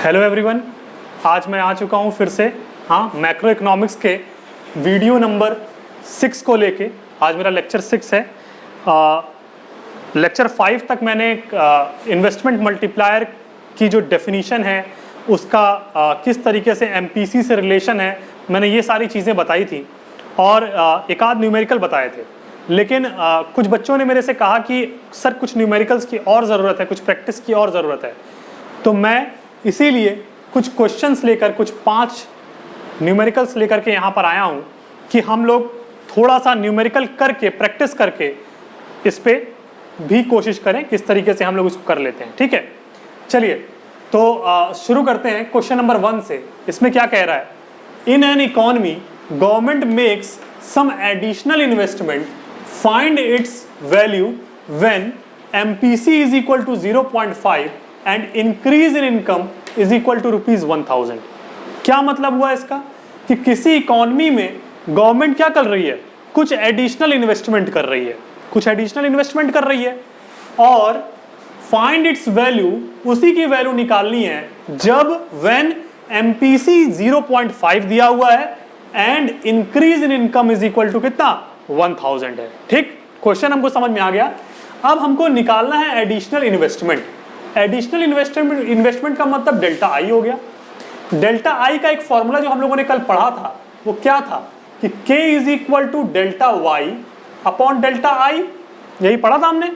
Hello everyone, आज मैं आ चुका हूँ फिर से मैक्रो इकोनॉमिक्स के वीडियो नंबर 6 को लेके। आज मेरा लेक्चर 6 है। लेक्चर 5 तक मैंने इन्वेस्टमेंट मल्टीप्लायर की जो डेफिनीशन है उसका किस तरीके से एमपीसी से रिलेशन है, मैंने ये सारी चीज़ें बताई थी और एक आध न्यूमेरिकल बताए थे। लेकिन कुछ बच्चों ने मेरे से कहा कि सर कुछ न्यूमेरिकल्स की और ज़रूरत है, कुछ प्रैक्टिस की और ज़रूरत है। तो मैं इसीलिए कुछ क्वेश्चंस लेकर, कुछ 5 न्यूमेरिकल्स लेकर के यहाँ पर आया हूँ कि हम लोग थोड़ा सा न्यूमेरिकल करके, प्रैक्टिस करके इस पे भी कोशिश करें किस तरीके से हम लोग इसको कर लेते हैं। ठीक है, चलिए तो शुरू करते हैं क्वेश्चन नंबर 1 से। इसमें क्या कह रहा है? In an economy government makes some additional investment, find its value when MPC is equal to 0.5 and increase in income is equal to ₹1000। क्या मतलब हुआ इसका कि किसी इकोनॉमी में गवर्नमेंट क्या कर रही है, कुछ एडिशनल इन्वेस्टमेंट कर रही है, कुछ एडिशनल इन्वेस्टमेंट कर रही है और फाइंड इट्स वैल्यू, उसी की वैल्यू निकालनी है जब व्हेन एमपीसी 0.5 दिया हुआ है and increase in income is equal to कितना, 1000 है। ठीक, क्वेश्चन हमको समझ में आ गया। अब हमको निकालना है एडिशनल इन्वेस्टमेंट। एडिशनल इन्वेस्टमेंट का मतलब डेल्टा आई हो गया। डेल्टा आई का एक फॉर्मूला जो हम लोगों ने कल पढ़ा था वो क्या था कि K is equal to delta Y upon delta I, यही पढ़ा था हमने।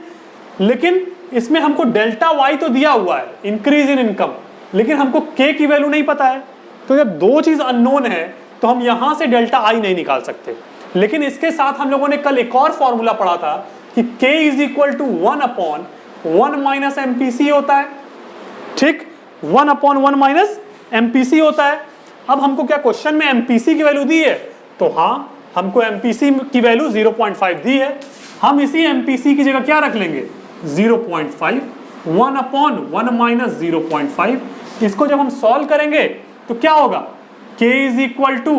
लेकिन इसमें हमको डेल्टा वाई तो दिया हुआ है, इंक्रीज इन इनकम, लेकिन हमको K की वैल्यू नहीं पता है। तो जब दो चीज अननोन है तो हम यहां से डेल्टा आई नहीं निकाल सकते। लेकिन इसके साथ हम लोगों ने कल एक और फॉर्मूला पढ़ा था कि K is equal to 1 upon 1 minus MPC होता है। ठीक, 1 अपॉन 1 माइनस एमपीसी होता है। अब हमको क्या क्वेश्चन में एमपीसी की वैल्यू दी है, तो हाँ हमको एमपीसी की वैल्यू 0.5 दी है। हम इसी एमपीसी की जगह क्या रख लेंगे, 0.5, 1 अपॉन 1 माइनस 0.5। इसको जब हम सॉल्व करेंगे तो क्या होगा, K is equal to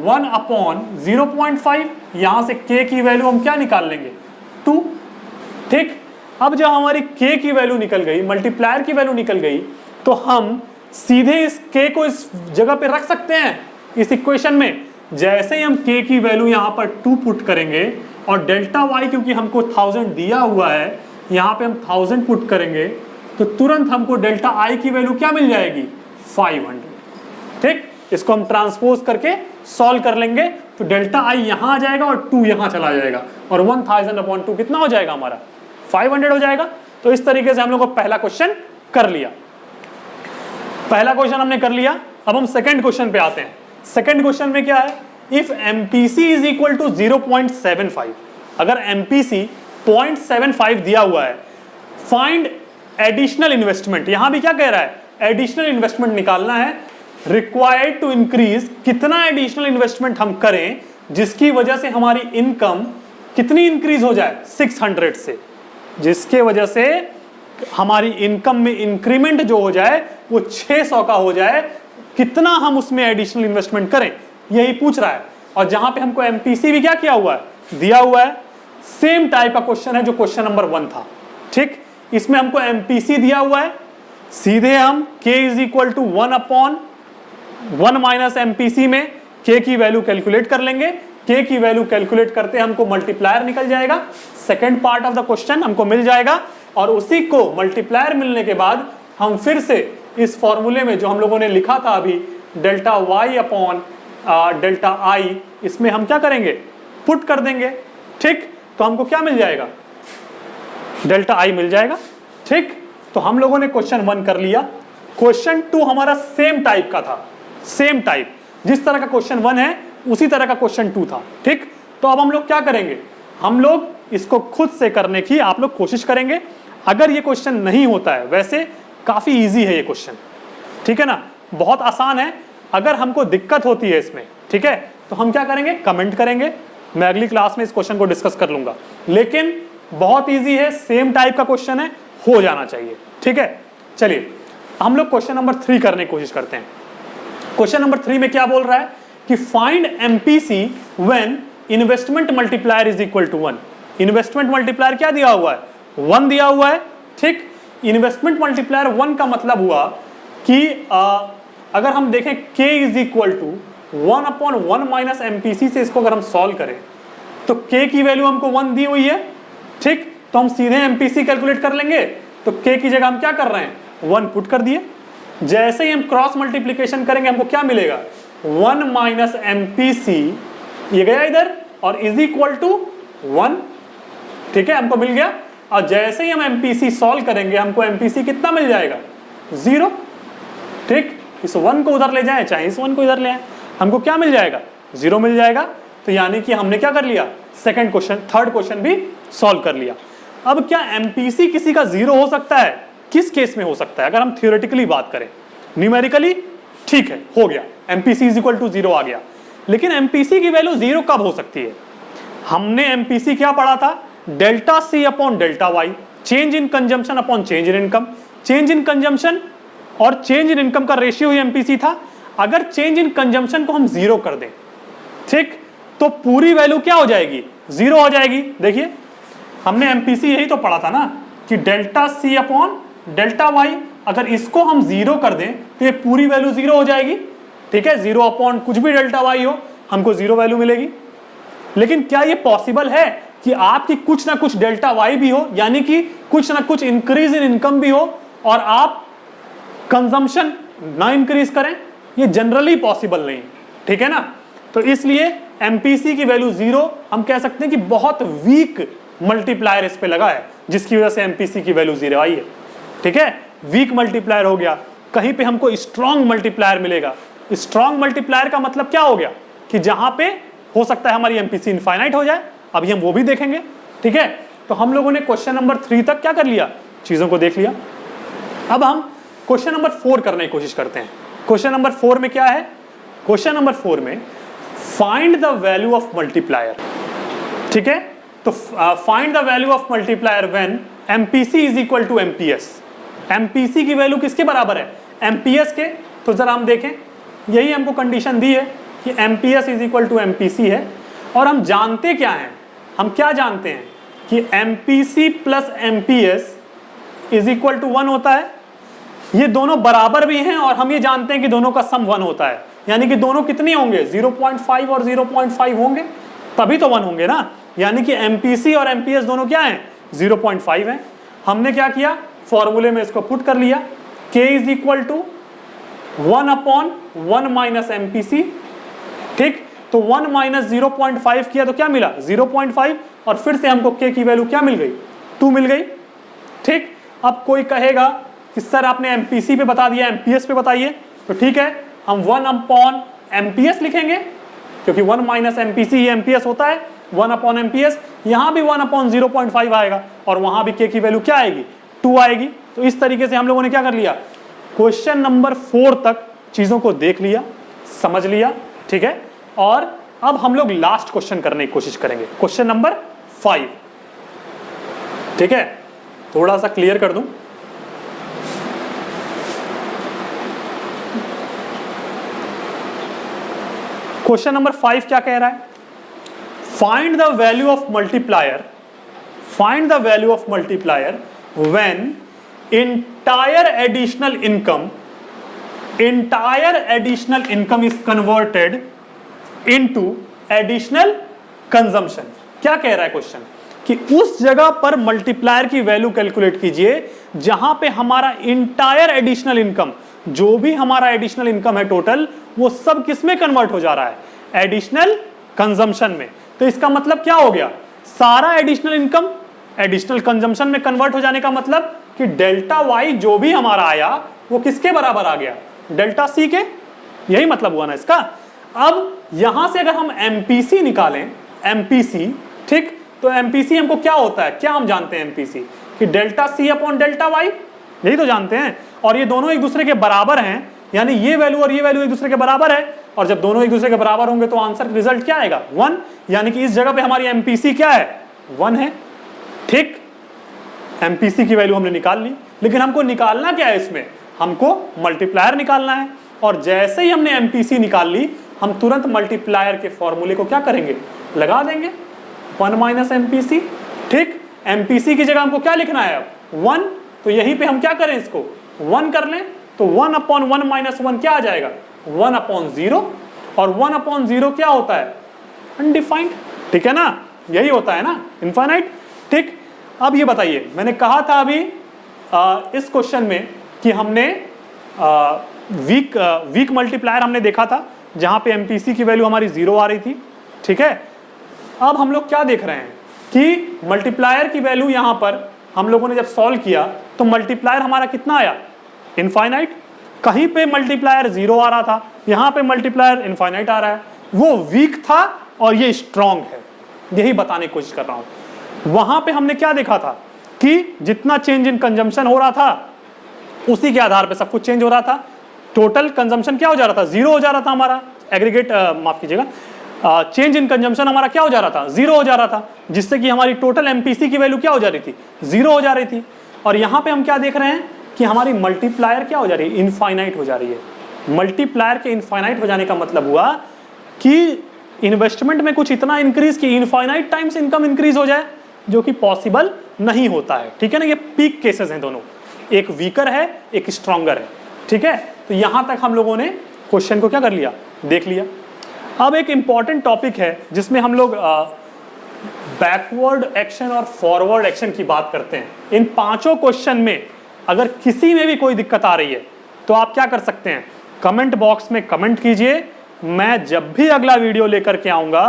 1 upon 0.5, यहां से K की वैल्यू हम क्या निकाल लेंगे, 2। ठीक, अब जब हमारी K की वैल्यू निकल गई, मल्टीप्लायर की वैल्यू निकल गई, तो हम सीधे इस K को इस जगह पे रख सकते हैं इस इक्वेशन में। जैसे ही हम K की वैल्यू यहाँ पर 2 पुट करेंगे और डेल्टा Y क्योंकि हमको 1000 दिया हुआ है, यहाँ पे हम 1000 पुट करेंगे तो तुरंत हमको डेल्टा I की वैल्यू क्या मिल जाएगी, 500। ठीक, इसको हम ट्रांसपोज करके सॉल्व कर लेंगे तो डेल्टा I यहाँ आ जाएगा और 2 यहाँ चला जाएगा और 1000 अपॉन 2 कितना हो जाएगा हमारा, 500 हो जाएगा। तो इस तरीके से हम लोग को पहला क्वेश्चन कर लिया। पहला क्वेश्चन हमने कर लिया। अब हम सेकंड क्वेश्चन पे आते हैं। सेकंड क्वेश्चन में क्या है, if MPC is equal to 0.75, अगर एमपीसी 0.75 दिया हुआ है, फाइंड एडिशनल इन्वेस्टमेंट। यहां भी क्या कह रहा है, एडिशनल इन्वेस्टमेंट निकालना है। रिक्वायर्ड टू इंक्रीज, कितना एडिशनल इन्वेस्टमेंट हम करें जिसकी वजह से हमारी इनकम कितनी इंक्रीज हो जाए, 600 से, जिसके वजह से हमारी इनकम में इंक्रीमेंट जो हो जाए वो 600 का हो जाए। कितना हम उसमें एडिशनल इन्वेस्टमेंट करें, यही पूछ रहा है। और जहां पे हमको एमपीसी भी क्या किया हुआ है, दिया हुआ है। सेम टाइप का क्वेश्चन है जो क्वेश्चन नंबर 1 था। ठीक, इसमें हमको एमपीसी दिया हुआ है, सीधे हम K is equal to 1 upon 1 minus MPC में K की वैल्यू कैलकुलेट कर लेंगे। K की वैल्यू कैलकुलेट करते हमको मल्टीप्लायर निकल जाएगा। Second part of the question हमको मिल जाएगा और उसी को मल्टीप्लायर मिलने के बाद हम फिर से इस फॉर्मूले में जो हम लोगों ने लिखा था अभी, delta Y upon delta I, इसमें हम क्या करेंगे, पुट कर देंगे। ठीक, तो हमको क्या मिल जाएगा, डेल्टा आई मिल जाएगा। ठीक, तो हम लोगों ने क्वेश्चन 1 कर लिया। क्वेश्चन 2 हमारा सेम टाइप का था, सेम टाइप, जिस तरह का क्वेश्चन 1 है उसी तरह का क्वेश्चन 2 था। ठीक, तो अब हम लोग क्या करेंगे, हम लोग इसको खुद से करने की आप लोग कोशिश करेंगे। अगर ये क्वेश्चन नहीं होता है, वैसे काफी इजी है ये क्वेश्चन, ठीक है ना, बहुत आसान है। अगर हमको दिक्कत होती है इसमें, ठीक है, तो हम क्या करेंगे, कमेंट करेंगे। मैं अगली क्लास में इस क्वेश्चन को डिस्कस कर लूंगा। लेकिन बहुत इजी है, सेम टाइप का क्वेश्चन है, हो जाना चाहिए। ठीक है, चलिए हम लोग क्वेश्चन नंबर 3 करने की कोशिश करते हैं। क्वेश्चन नंबर 3 में क्या बोल रहा है कि find MPC when investment multiplier is equal to 1। Investment multiplier क्या दिया हुआ है, 1 दिया हुआ है। ठीक, इन्वेस्टमेंट मल्टीप्लायर 1 का मतलब हुआ कि अगर हम देखें k is equal to 1/1 minus MPC से इसको अगर हम सॉल्व करें तो k की वैल्यू हमको 1 दी हुई है, ठीक, तो हम सीधे MPC कैलकुलेट कर लेंगे। तो k की जगह हम क्या कर रहे हैं, 1 पुट कर दिए। जैसे ही हम क्रॉस मल्टीप्लिकेशन करेंगे हमको क्या मिलेगा, 1 माइनस MPC, ये गया इधर, और इज इक्वल टू 1, ठीक है, हमको मिल गया। और जैसे ही हम MPC सॉल्व करेंगे हमको MPC कितना मिल जाएगा, 0, ठीक। इस 1 को उधर ले जाएं चाहे इस 1 को इधर ले आए, हमको क्या मिल जाएगा, 0 मिल जाएगा। तो यानी कि हमने क्या कर लिया, सेकंड क्वेश्चन, थर्ड क्वेश्चन भी सॉल्व कर लिया। अब क्या MPC किसी का 0 हो सकता है, किस केस में हो सकता है, अगर हम थियोरेटिकली बात करें, न्यूमेरिकली ठीक है हो गया, MPC इज इक्वल टू 0 आ गया, लेकिन MPC की वैल्यू 0 कब हो सकती है। हमने MPC क्या पढ़ा था, delta C upon delta Y, change in consumption upon change in income. Change in consumption और चेंज इन इनकम का रेशियो ही MPC था। अगर चेंज इन कंजम्पशन को हम 0 कर दें, ठीक, तो पूरी वैल्यू क्या हो जाएगी, 0 हो जाएगी। देखिए हमने MPC यही तो पढ़ा था ना कि delta C upon delta Y, अगर इसको हम 0 कर दें तो ये पूरी वैल्यू 0 हो जाएगी, ठीक है, 0 अपॉन कुछ भी डेल्टा वाई हो हमको 0 वैल्यू मिलेगी। लेकिन क्या ये पॉसिबल है कि आपकी कुछ ना कुछ डेल्टा वाई भी हो, यानी कि कुछ ना कुछ इंक्रीज इन इनकम भी हो और आप कंजम्पशन ना इंक्रीज करें, ये जनरली पॉसिबल नहीं, ठीक है ना। तो इसलिए MPC की वैल्यू 0 हम कह सकते हैं कि बहुत वीक मल्टीप्लायर इस पे लगा है, जिसकी वजह से MPC की वैल्यू 0 आई है, ठीक है, वीक मल्टीप्लायर हो गया। कहीं पे हमको स्ट्रॉन्ग मल्टीप्लायर मिलेगा। स्ट्रॉन्ग मल्टीप्लायर का मतलब क्या हो गया कि जहां पे हो सकता है हमारी MPC इनफाइनाइट हो जाए, अभी हम वो भी देखेंगे, ठीक है। तो हम लोगों ने क्वेश्चन नंबर 3 तक क्या कर लिया, चीजों को देख लिया। अब हम क्वेश्चन नंबर 4 करने की कोशिश करते हैं। क्वेश्चन नंबर 4 में क्या है, क्वेश्चन नंबर 4 में find the value of multiplier, ठीक है। तो find the value of multiplier when MPC is equal to MPS। MPC की वैल्यू किसके बराबर है, MPS के। तो जरा हम देखें, यही हमको कंडीशन दी है कि MPS is equal to MPC है, और हम जानते क्या हैं, हम क्या जानते हैं कि MPC plus MPS is equal to 1 होता है। ये दोनों बराबर भी हैं और हम ये जानते हैं कि दोनों का सम 1 होता है, यानी कि दोनों कितने होंगे, 0.5 और 0.5 होंगे, तभी तो 1 होंगे ना। यानी कि MPC और MPS दोनों क्या हैं, 0.5 हैं। हमने क्या किया, फॉर्मूले में इसको पुट कर लिया, K is equal to 1/1 minus MPC, ठीक। तो 1 माइनस 0.5 किया तो क्या मिला, 0.5, और फिर से हमको K की वैल्यू क्या मिल गई, 2 मिल गई, ठीक। अब कोई कहेगा कि सर आपने MPC पे बता दिया, MPS पे बताइए, तो ठीक है, हम 1/MPS लिखेंगे, क्योंकि 1 माइनस MPC ही MPS होता है, 1/MPS। यहां भी 1/0.5 आएगा और वहां भी K की वैल्यू क्या आएगी, 2 आएगी। तो इस तरीके से हम लोगों ने क्या कर लिया, क्वेश्चन नंबर 4 तक चीजों को देख लिया, समझ लिया, ठीक है। और अब हम लोग लास्ट क्वेश्चन करने की कोशिश करेंगे, क्वेश्चन नंबर 5, ठीक है। थोड़ा सा क्लियर कर दूं, क्वेश्चन नंबर 5 क्या कह रहा है, find the value of multiplier, find the value of multiplier when entire additional income is converted into additional consumption। क्या कह रहा है क्वेश्चन कि उस जगह पर मल्टीप्लायर की वैल्यू कैलकुलेट कीजिए जहां पे हमारा इंटायर एडिशनल इनकम, जो भी हमारा एडिशनल इनकम है टोटल, वो सब किस में कन्वर्ट हो जा रहा है, एडिशनल कंजम्पशन में। तो इसका मतलब क्या हो गया, सारा एडिशनल इनकम एडिशनल कंजम्पशन में कन्वर्ट हो जाने का मतलब कि डेल्टा वाई जो भी हमारा आया वो किसके बराबर आ गया, डेल्टा सी के, यही मतलब हुआ ना इसका। अब यहां से अगर हम MPC निकालें, MPC, ठीक, तो MPC हमको क्या होता है, क्या हम जानते हैं MPC कि delta C upon delta Y, यही तो जानते हैं। और ये दोनों एक दूसरे के बराबर हैं, यानी ये वैल्यू और ये वैल्यू एक दूसरे के बराबर है, और जब दोनों एक दूसरे के बराबर होंगे तो आंसर रिजल्ट क्या आएगा, 1। यानी कि इस जगह पे हमारी MPC क्या है, 1 है, ठीक। MPC की वैल्यू हमने निकाल ली, लेकिन हमको निकालना क्या है, इसमें हमको मल्टीप्लायर निकालना है। और जैसे ही हमने MPC निकाल ली, हम तुरंत मल्टीप्लायर के फॉर्मूले को क्या करेंगे, लगा देंगे, 1 माइनस MPC, ठीक। MPC की जगह हमको क्या लिखना है अब, 1, तो यहीं पे हम क्या करें, इसको 1 कर लें, तो 1/1 माइनस 1 क्या आ जाएगा, 1/0, और 1/0 क्या होता है, अनडिफाइंड, ठीक है ना, यही होता है ना, इनफाइनाइट। ठीक, अब ये बताइए, मैंने कहा था अभी इस क्वेश्चन में कि हमने वीक मल्टीप्लायर हमने देखा था, जहां पे एमपीसी की वैल्यू हमारी 0 आ रही थी, ठीक है। अब हम लोग क्या देख रहे हैं कि मल्टीप्लायर की वैल्यू यहां पर हम लोगों ने जब सॉल्व किया तो मल्टीप्लायर हमारा कितना आया, इनफाइनाइट। कहीं पे मल्टीप्लायर 0 आ रहा था, यहां पे मल्टीप्लायर इनफाइनाइट आ रहा है। वो वीक था और ये स्ट्रॉन्ग है, यही बताने की कोशिश कर रहा हूं। वहां पे हमने क्या देखा था कि जितना चेंज इन कंजम्पशन हो रहा था उसी के आधार पे सब कुछ चेंज हो रहा था। टोटल कंजम्पशन क्या हो जा रहा था, 0 हो जा रहा था हमारा, एग्रीगेट माफ कीजिएगा, चेंज इन कंजम्पशन हमारा क्या हो जा रहा था, 0 हो जा रहा था, जिससे कि हमारी टोटल एमपीसी की वैल्यू क्या हो जा रही थी, 0 हो जा रही थी। और यहां पे हम क्या देख रहे हैं कि हमारी मल्टीप्लायर क्या हो जा रही है, इनफाइनाइट हो जा रही है। मल्टीप्लायर के इनफाइनाइट हो जाने का मतलब हुआ कि इन्वेस्टमेंट में कुछ इतना इंक्रीज की इनफाइनाइट टाइम्स इनकम इंक्रीज हो जाए, जो कि पॉसिबल नहीं होता है, ठीक है ना। ये पीक केसेस हैं दोनों, एक वीकर है एक स्ट्रॉन्गर है, ठीक है। तो यहां तक हम लोगों ने क्वेश्चन को क्या कर लिया, देख लिया। अब एक इंपॉर्टेंट टॉपिक है जिसमें हम लोग बैकवर्ड एक्शन और फॉरवर्ड एक्शन की बात करते हैं। इन पांचों क्वेश्चन में अगर किसी में भी कोई दिक्कत आ रही है तो आप क्या कर सकते हैं, कमेंट बॉक्स में कमेंट कीजिए। मैं जब भी अगला वीडियो लेकर के आऊंगा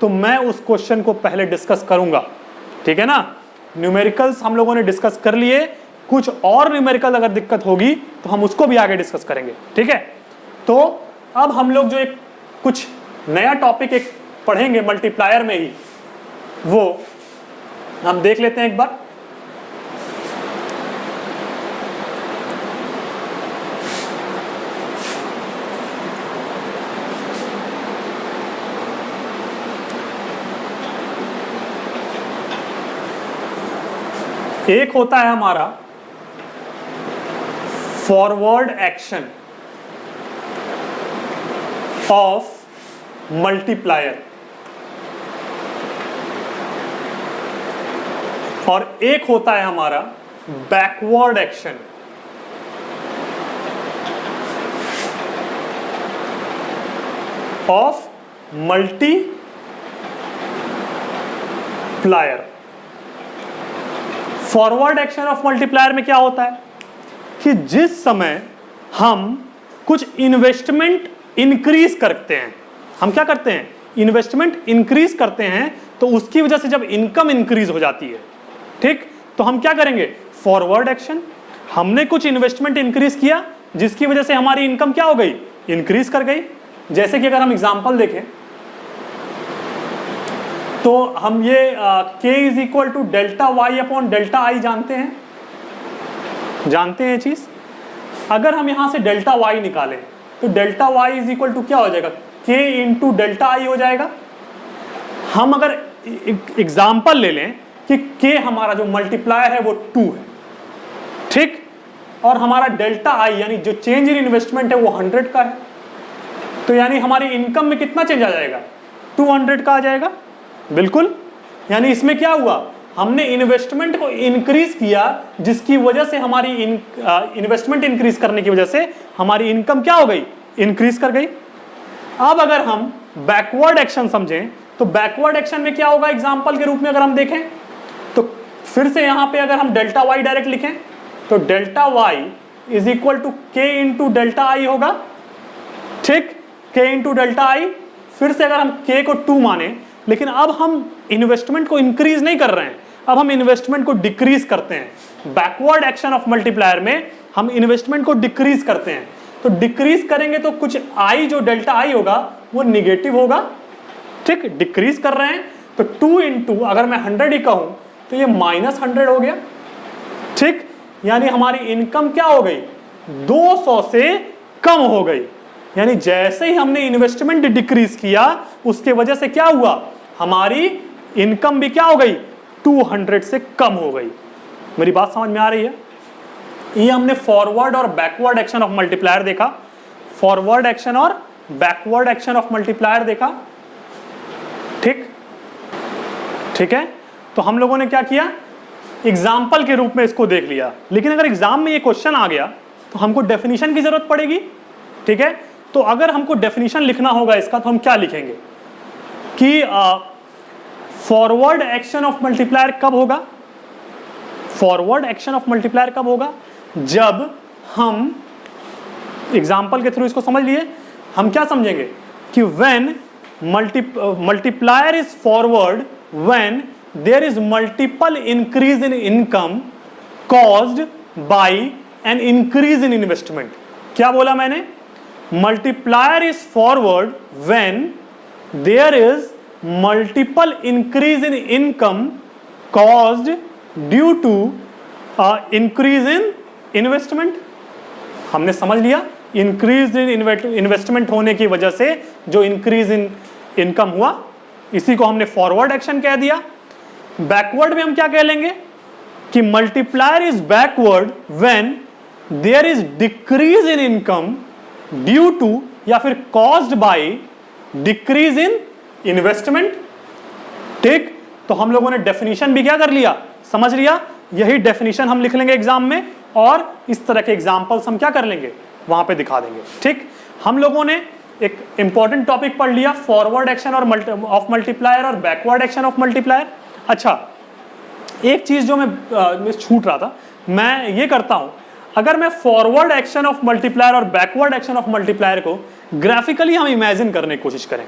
तो मैं उस क्वेश्चन को पहले डिस्कस करूंगा, ठीक है ना। न्यूमेरिकल्स हम लोगों ने डिस्कस कर लिए, कुछ और न्यूमेरिकल अगर दिक्कत होगी तो हम उसको भी आगे डिस्कस करेंगे, ठीक है। तो अब हम लोग जो एक कुछ नया टॉपिक एक पढ़ेंगे मल्टीप्लायर में ही, वो हम देख लेते हैं एक बार। एक होता है हमारा फॉरवर्ड एक्शन ऑफ मल्टीप्लायर और एक होता है हमारा backward action of multiplier. Forward action of multiplier में क्या होता है कि जिस समय हम कुछ इन्वेस्टमेंट इंक्रीज करते हैं, हम क्या करते हैं, इन्वेस्टमेंट इंक्रीज करते हैं, तो उसकी वजह से जब इनकम इंक्रीज हो जाती है, ठीक, तो हम क्या करेंगे, फॉरवर्ड एक्शन। हमने कुछ इन्वेस्टमेंट इंक्रीज किया जिसकी वजह से हमारी इनकम क्या हो गई, इंक्रीज कर गई। जैसे कि अगर हम एग्जांपल देखें तो हम ये k is equal to delta Y upon delta I जानते हैं ये चीज। अगर हम यहां से डेल्टा वाई निकालें तो delta Y is equal to क्या हो जाएगा, k इंटू डेल्टा आई हो जाएगा। हम अगर एग्जाम्पल ले लें कि k हमारा जो मल्टीप्लायर है वो 2 है, ठीक, और हमारा डेल्टा आई यानी जो चेंज इन इन्वेस्टमेंट है वो 100 का है, तो यानी हमारी इनकम में कितना चेंज आ जाएगा, 200 का आ जाएगा, बिल्कुल। यानी इसमें क्या हुआ, हमने इन्वेस्टमेंट को इंक्रीज किया जिसकी वजह से हमारी इन्वेस्टमेंट इंक्रीज करने की वजह से हमारी इनकम क्या हो गई, इंक्रीज कर गई। अब अगर हम बैकवर्ड एक्शन समझें तो बैकवर्ड एक्शन में क्या होगा, एग्जांपल के रूप में अगर हम देखें तो फिर से यहां पे अगर हम डेल्टा वाई डायरेक्ट लिखें तो delta Y is equal to K into delta I होगा, ठीक, के इंटू डेल्टा आई। फिर से अगर हम के को 2 माने, लेकिन अब हम इन्वेस्टमेंट को इंक्रीज नहीं कर रहे हैं, अब हम इन्वेस्टमेंट को डिक्रीज करते हैं। बैकवर्ड एक्शन ऑफ मल्टीप्लायर में हम इन्वेस्टमेंट को डिक्रीज करते हैं, तो डिक्रीज करेंगे तो कुछ आई जो डेल्टा आई होगा वो निगेटिव होगा, ठीक, डिक्रीज कर रहे हैं तो 2 इंटू अगर मैं 100 ही कहूं तो ये -100 हो गया, ठीक। यानी हमारी इनकम क्या हो गई, 200 से कम हो गई। यानी जैसे ही हमने इन्वेस्टमेंट डिक्रीज किया उसके वजह से क्या हुआ, हमारी इनकम भी क्या हो गई, 200 से कम हो गई। मेरी बात समझ में आ रही है। ये हमने फॉरवर्ड और बैकवर्ड एक्शन ऑफ मल्टीप्लायर देखा, फॉरवर्ड एक्शन और बैकवर्ड एक्शन ऑफ मल्टीप्लायर देखा, ठीक, ठीक है। तो हम लोगों ने क्या किया, एग्जाम्पल के रूप में इसको देख लिया। लेकिन अगर एग्जाम में ये क्वेश्चन आ गया तो हमको डेफिनेशन की जरूरत पड़ेगी, ठीक है। तो अगर हमको डेफिनेशन लिखना होगा इसका, तो हम क्या लिखेंगे कि फॉरवर्ड एक्शन ऑफ मल्टीप्लायर कब होगा, फॉरवर्ड एक्शन ऑफ मल्टीप्लायर कब होगा, जब हम एग्जाम्पल के थ्रू इसको समझ लिए, हम क्या समझेंगे कि when multiplier is forward when there is multiple increase in income caused by an increase in investment. क्या बोला मैंने, multiplier is forward when there is multiple increase in income caused due to increase in investment. हमने समझ लिया, increase in investment होने की वजह से जो इंक्रीज इन इनकम हुआ, इसी को हमने फॉरवर्ड एक्शन कह दिया। बैकवर्ड में हम क्या कह लेंगे कि multiplier is backward when there is decrease in income due to या फिर caused by decrease in investment. ठीक, तो हम लोगों ने डेफिनेशन भी क्या कर लिया, समझ लिया। यही डेफिनेशन हम लिख लेंगे एग्जाम में, और इस तरह के एग्जाम्पल्स हम क्या कर लेंगे, वहां पे दिखा देंगे। ठीक, हम लोगों ने एक इंपॉर्टेंट टॉपिक पढ़ लिया, फॉरवर्ड एक्शन और ऑफ मल्टीप्लायर और बैकवर्ड एक्शन ऑफ मल्टीप्लायर। अच्छा, एक चीज जो मैं छूट रहा था, मैं ये करता हूं, अगर मैं फॉरवर्ड एक्शन ऑफ मल्टीप्लायर और बैकवर्ड एक्शन ऑफ मल्टीप्लायर को ग्राफिकली हम इमेजिन करने की कोशिश करें,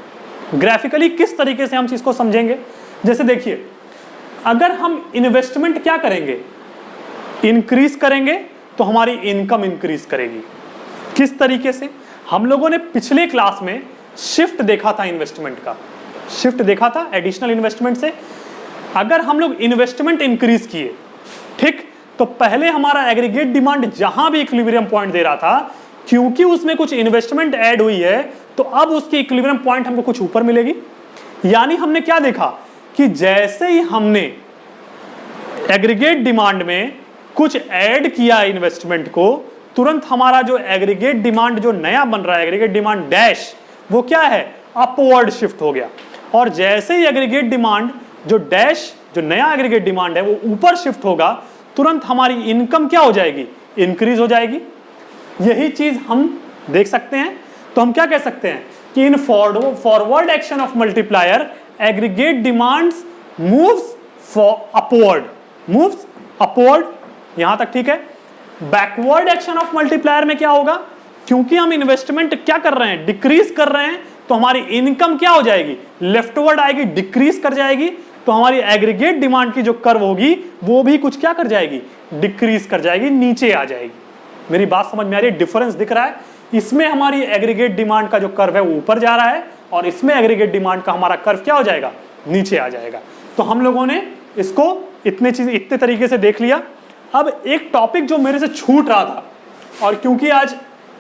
ग्राफिकली किस तरीके से हम चीज को समझेंगे। जैसे देखिए, अगर हम इन्वेस्टमेंट क्या करेंगे, इंक्रीज करेंगे, तो हमारी इनकम इंक्रीज करेगी। किस तरीके से, हम लोगों ने पिछले क्लास में शिफ्ट देखा था, इन्वेस्टमेंट का शिफ्ट देखा था एडिशनल इन्वेस्टमेंट से। अगर हम लोग इन्वेस्टमेंट इंक्रीज किए, ठीक, तो पहले हमारा एग्रीगेट डिमांड जहां भी इक्विलिब्रियम पॉइंट दे रहा था, क्योंकि उसमें कुछ इन्वेस्टमेंट ऐड हुई है, तो अब उसकी इक्विलिब्रियम पॉइंट हमको कुछ ऊपर मिलेगी। यानी हमने क्या देखा कि जैसे ही हमने एग्रीगेट डिमांड में कुछ ऐड किया इन्वेस्टमेंट को, तुरंत हमारा जो एग्रीगेट डिमांड जो नया बन रहा है, एग्रीगेट डिमांड डैश, वो क्या है, अपवर्ड शिफ्ट हो गया। और जैसे ही एग्रीगेट डिमांड जो डैश, जो नया एग्रीगेट डिमांड है, वो ऊपर शिफ्ट होगा, तुरंत हमारी इनकम क्या हो जाएगी, इंक्रीज हो जाएगी। यही चीज हम देख सकते हैं। तो हम क्या कह सकते हैं कि in forward action of multiplier aggregate demands moves upward, यहां तक ठीक है। बैकवर्ड एक्शन ऑफ मल्टीप्लायर में क्या होगा, क्योंकि हम इन्वेस्टमेंट क्या कर रहे हैं, डिक्रीज कर रहे हैं, तो हमारी इनकम क्या हो जाएगी, लेफ्टवर्ड आएगी, डिक्रीज कर जाएगी। तो हमारी एग्रीगेट डिमांड की जो कर्व होगी, वो भी कुछ क्या कर जाएगी, डिक्रीज कर जाएगी, नीचे आ जाएगी। मेरी बात समझ में आ रही है, डिफरेंस दिख रहा है। इसमें हमारी एग्रीगेट डिमांड का जो कर्व है वो ऊपर जा रहा है, और इसमें एग्रीगेट डिमांड का हमारा कर्व क्या हो जाएगा, नीचे आ जाएगा। तो हम लोगों ने इसको इतने तरीके से देख लिया। अब एक टॉपिक जो मेरे से छूट रहा था, और क्योंकि आज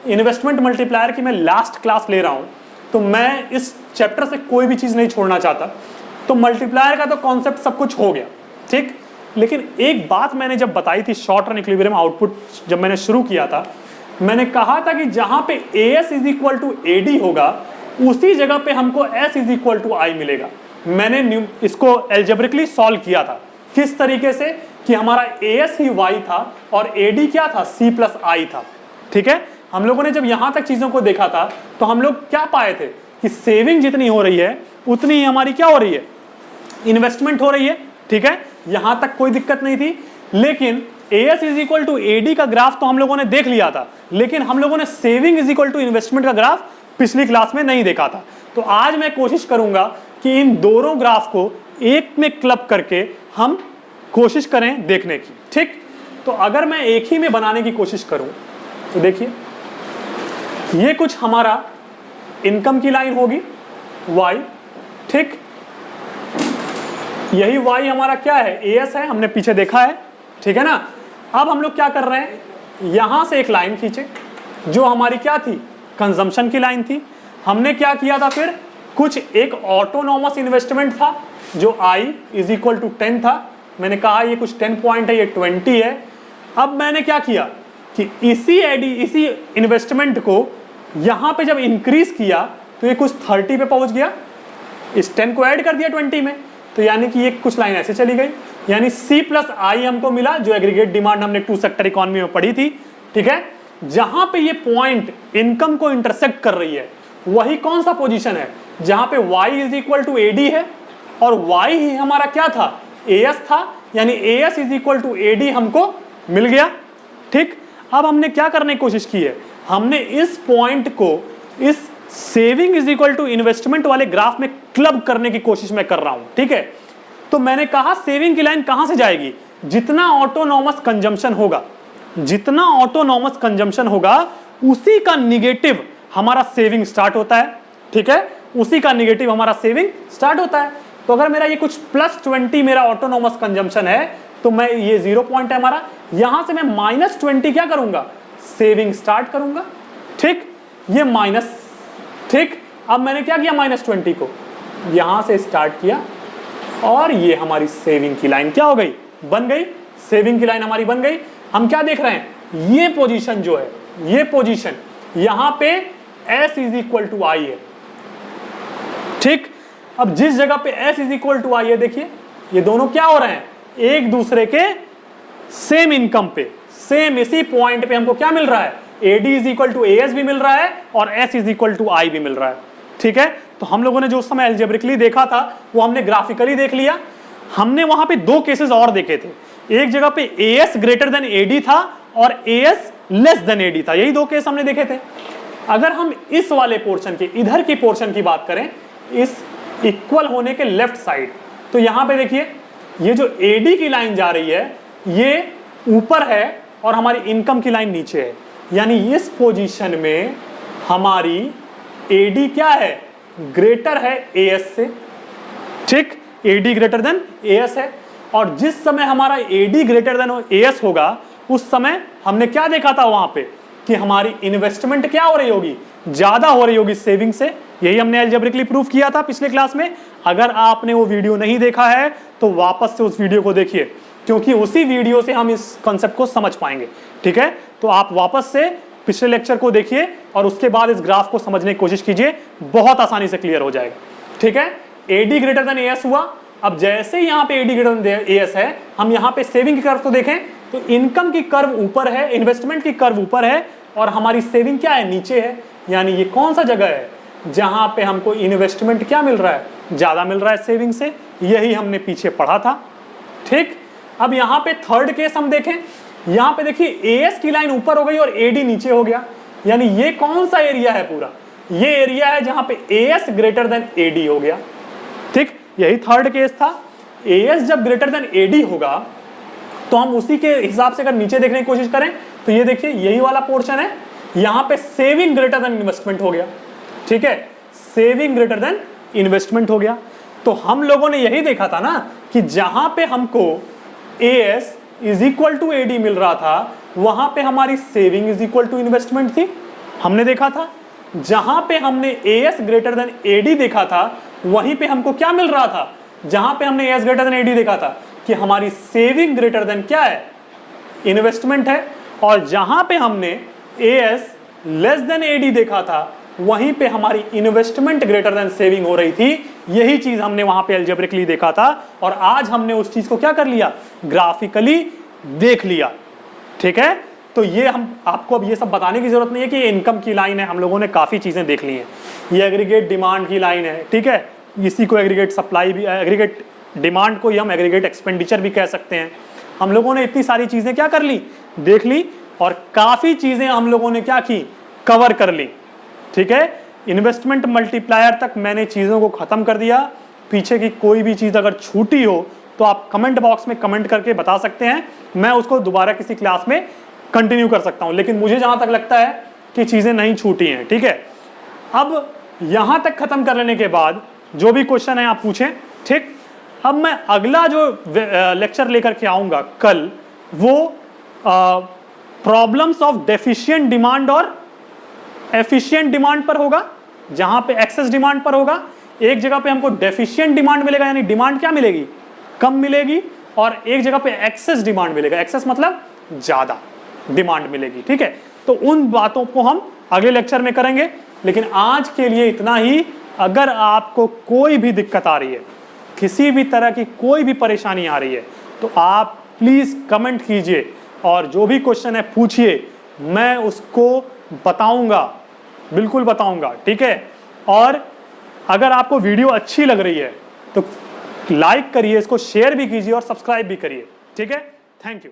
इन्वेस्टमेंट मल्टीप्लायर की मैं लास्ट क्लास ले रहा हूं, तो मैं इस चैप्टर से कोई भी चीज नहीं छोड़ना चाहता। तो मल्टीप्लायर का तो कॉन्सेप्ट सब कुछ हो गया, ठीक, लेकिन एक बात मैंने जब बताई थी, शॉर्ट रन इक्विलिब्रियम आउटपुट जब मैंने शुरू किया था, मैंने कहा था कि जहां पे AS is equal to AD होगा, उसी जगह पे हमको S is equal to I मिलेगा। मैंने इसको एल्जेब्रिकली सॉल्व किया था, किस तरीके से कि हमारा AS ही Y था और AD क्या था, C प्लस I था। ठीक है, हम लोगों ने जब यहां तक चीजों को देखा था, तो हम लोग क्या पाए थे कि सेविंग जितनी हो रही है, उतनी ही हमारी क्या हो रही है, इन्वेस्टमेंट हो रही है। ठीक है, यहां तक कोई दिक्कत नहीं थी। लेकिन AS is equal to AD का ग्राफ तो हम लोगों ने देख लिया था, लेकिन हम लोगों ने saving is equal to investment का ग्राफ पिछली क्लास में नहीं देखा था। तो आज मैं कोशिश करूंगा कि इन दोनों ग्राफ को एक में क्लब करके हम कोशिश करें देखने की। ठीक, तो अगर मैं एक ही में बनाने की कोशिश करूं, तो देखिए ये कुछ हमारा इनकम की लाइन होगी Y, ठीक, यही Y हमारा क्या है, AS है, हमने पीछे देखा है। ठीक है ना। अब हम लोग क्या कर रहे हैं, यहां से एक लाइन खींचे जो हमारी क्या थी, कंजम्पशन की लाइन थी। हमने क्या किया था, फिर कुछ एक ऑटोनॉमस इन्वेस्टमेंट था जो I इज इक्वल टू 10 था। मैंने कहा ये कुछ 10 पॉइंट है, ये 20 है। अब मैंने क्या किया कि इसी इन्वेस्टमेंट को यहां पे जब इंक्रीज किया, तो ये कुछ 30 पे पहुंच गया, इस 10 को ऐड कर दिया 20 में, तो यानी कि ये कुछ लाइन ऐसे चली गई। यानी C प्लस I हमको मिला, जो एग्रीगेट डिमांड हमने 2 सेक्टर इकोनॉमी में पढ़ी थी। ठीक है, जहां पे ये पॉइंट इनकम को इंटरसेक्ट कर रही है वही कौन सा पोजीशन है, जहां पे y is equal to AD है और y ही हमारा क्या था, AS था, यानी AS is equal to AD हमको मिल गया। ठीक, अब हमने क्या करने की कोशिश की है, हमने इस पॉइंट को इस saving is equal to investment वाले ग्राफ में क्लब करने की कोशिश मैं कर रहा हूं। ठीक है, तो मैंने कहा सेविंग की लाइन कहां से जाएगी, जितना ऑटोनॉमस कंजम्पशन होगा, जितना ऑटोनॉमस कंजम्पशन होगा उसी का निगेटिव हमारा सेविंग स्टार्ट होता है। ठीक है, उसी का निगेटिव हमारा सेविंग स्टार्ट होता है। तो अगर मेरा ये कुछ +20 मेरा ऑटोनॉमस कंजम्पशन है तो मैं ये 0 पॉइंट है हमारा, यहां से मैं -20 क्या करूंगा, सेविंग स्टार्ट करूंगा। ठीक, ये माइनस, ठीक, अब मैंने क्या किया, -20 को यहां से स्टार्ट किया और ये हमारी सेविंग की लाइन क्या हो गई, बन गई, सेविंग की लाइन हमारी बन गई। हम क्या देख रहे हैं, ये पोजीशन जो है, ये पोजीशन यहां पे S is equal to I है। ठीक, अब जिस जगह पे S is equal to I है, देखिए ये दोनों क्या हो रहे हैं, एक दूसरे के सेम इनकम पे, सेम इसी पॉइंट पे हमको क्या मिल रहा है, AD is equal to AS भी मिल रहा है और S is equal to I भी मिल रहा है। ठीक है, तो हम लोगों ने जो उस समय एल्जेब्रिकली देखा था वो हमने ग्राफिकली देख लिया। हमने वहां पे 2 केसेस और देखे थे, एक जगह पे AS ग्रेटर देन AD था और AS लेस देन AD था, यही 2 केस हमने देखे थे। अगर हम इस वाले पोर्शन की, इधर की पोर्शन की बात करें, इस इक्वल होने के लेफ्ट साइड, तो यहां पे देखिए ये जो AD की लाइन जा रही है ये ऊपर है और हमारी इनकम की लाइन नीचे है, यानी इस पोजीशन में हमारी AD क्या है, ग्रेटर है AS से। ठीक, AD ग्रेटर देन AS है और जिस समय हमारा AD ग्रेटर देन AS होगा उस समय हमने क्या देखा था वहां पे कि हमारी इन्वेस्टमेंट क्या हो रही होगी, ज्यादा हो रही होगी सेविंग से। यही हमने अलजेब्रिकली प्रूफ किया था पिछले क्लास में। अगर आपने वो वीडियो नहीं देखा है तो वापस से उस वीडियो को देखिए, क्योंकि उसी वीडियो से हम इस कॉन्सेप्ट को समझ पाएंगे। ठीक है, तो आप वापस से पिछले लेक्चर को देखिए और उसके बाद इस ग्राफ को समझने की कोशिश कीजिए, बहुत आसानी से क्लियर हो जाएगा। ठीक है, AD ग्रेटर देन AS हुआ। अब जैसे यहाँ पे AD ग्रेटर देन AS है, हम यहाँ पे सेविंग की कर्व को देखें तो इनकम की कर्व ऊपर है, इन्वेस्टमेंट की कर्व ऊपर है और हमारी सेविंग क्या है, नीचे है। यानी ये कौन सा जगह है जहां पे हमको इन्वेस्टमेंट क्या मिल रहा है, ज्यादा मिल रहा है सेविंग से, यही हमने पीछे पढ़ा था। ठीक, अब यहाँ पे थर्ड केस हम देखें, यहाँ पे देखिए AS की लाइन ऊपर हो गई और AD नीचे हो गया, यानी ये कौन सा एरिया है, पूरा ये एरिया है जहां पे AS ग्रेटर देन AD हो गया। ठीक, यही थर्ड केस था। AS जब ग्रेटर देन AD होगा तो हम उसी के हिसाब से अगर नीचे देखने की कोशिश करें तो ये देखिए यही वाला पोर्शन है, यहां पे सेविंग ग्रेटर देन इन्वेस्टमेंट हो गया। ठीक है, सेविंग ग्रेटर देन इन्वेस्टमेंट हो गया। तो हम लोगों ने यही देखा था ना कि जहां पे हमको AS is equal to AD मिल रहा था वहां पे हमारी saving is equal to investment थी, हमने देखा था। जहां पे हमने AS ग्रेटर देन AD देखा था वहीं पे हमको क्या मिल रहा था, जहां पे हमने AS ग्रेटर देन AD देखा था कि हमारी सेविंग ग्रेटर देन क्या है, इन्वेस्टमेंट है। और जहां पे हमने AS लेस देन AD देखा था वहीं पे हमारी इन्वेस्टमेंट ग्रेटर देन सेविंग हो रही थी। यही चीज हमने वहां पे अलजेब्रिकली देखा था और आज हमने उस चीज को क्या कर लिया, ग्राफिकली देख लिया। ठीक है, तो ये हम आपको अब ये सब बताने की जरूरत नहीं है कि ये इनकम की लाइन है, हम लोगों ने काफी चीजें देख ली हैं। ये एग्रीगेट डिमांड की लाइन है, ठीक है, इसी को एग्रीगेट सप्लाई भी, एग्रीगेट डिमांड को ही हम एग्रीगेट एक्सपेंडिचर भी कह सकते हैं। हम लोगों ने इतनी सारी चीजें क्या कर ली, देख ली और काफी चीजें हम लोगों ने क्या की, कवर कर ली। ठीक है, इन्वेस्टमेंट मल्टीप्लायर तक मैंने चीजों को खत्म कर दिया। पीछे की कोई भी चीज अगर छूटी हो तो आप कमेंट बॉक्स में कमेंट करके बता सकते हैं, मैं उसको दोबारा किसी क्लास में कंटिन्यू कर सकता हूं। लेकिन मुझे जहां तक लगता है कि चीजें नहीं छूटी हैं। ठीक है, अब यहां तक खत्म कर लेने के बाद जो भी क्वेश्चन है आप पूछें। ठीक, अब मैं अगला जो लेक्चर लेकर के आऊंगा कल, वो प्रॉब्लम्स ऑफ डेफिशिएंट डिमांड और एफिशिएंट डिमांड पर होगा, जहां पे एक्सेस डिमांड पर होगा। एक जगह पे हमको डेफिशिएंट डिमांड मिलेगा, यानी डिमांड क्या मिलेगी, कम मिलेगी, और एक जगह पे एक्सेस डिमांड मिलेगा, एक्सेस मतलब ज्यादा डिमांड मिलेगी। ठीक है, तो उन बातों को हम अगले लेक्चर में करेंगे। लेकिन आज के लिए इतना ही। अगर आपको कोई भी दिक्कत आ रही है, किसी भी तरह की कोई भी परेशानी आ रही है, तो आप प्लीज कमेंट कीजिए और जो भी क्वेश्चन है पूछिए। मैं उसको बताऊंगा, बिल्कुल बताऊंगा, ठीक है। और अगर आपको वीडियो अच्छी लग रही है तो लाइक करिए, इसको शेयर भी कीजिए और सब्सक्राइब भी करिए, ठीक है। Thank you.